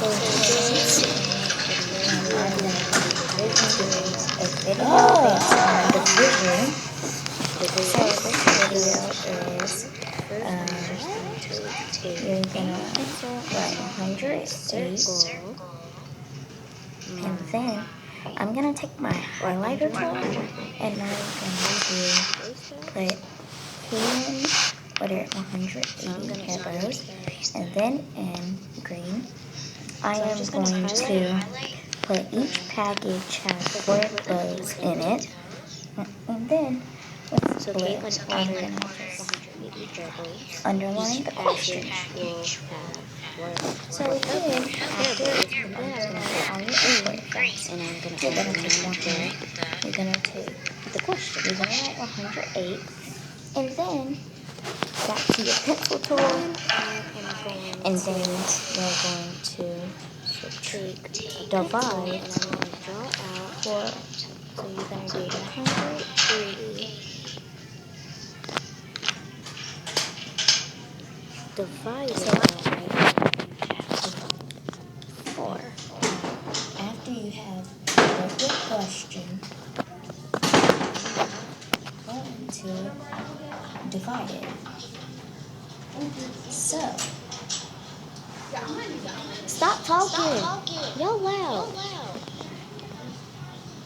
So this I'm going to do a video based on division. So this video is you're gonna write 108, and then I'm gonna take my highlighter tool and I'm going to put here whether 180 headers, and then in green I am going to put each package has 4 clothes in it, and then with blue I'm going to just underline the question. So then after you're going to put on your input box, you're going to take one here, you're going to take the question, you're going to write 108, and then back to your pencil tool, and then you're going to divide 4. So you're going to do 180 divided by 4. After you have wrote your question, you're going to divide it. So, stop talking. You're loud.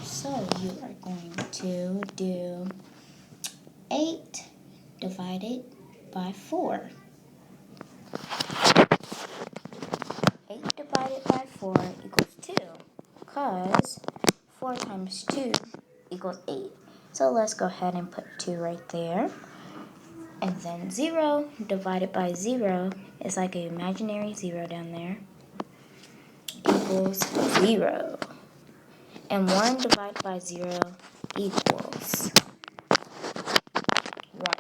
So you are going to do 8 divided by 4. 8 divided by 4 equals 2, because 4 times 2 equals 8. So let's go ahead and put 2 right there. And then 0 divided by 0 is like an imaginary 0 down there, equals 0. And 1 divided by 0 equals 1.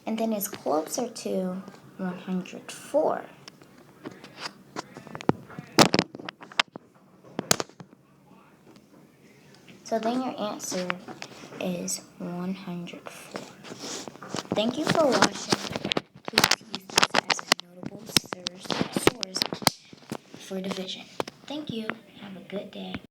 And then it's closer to 104. So then your answer is 104. Thank you for watching. Please use this as a notable source for division. Thank you. Have a good day.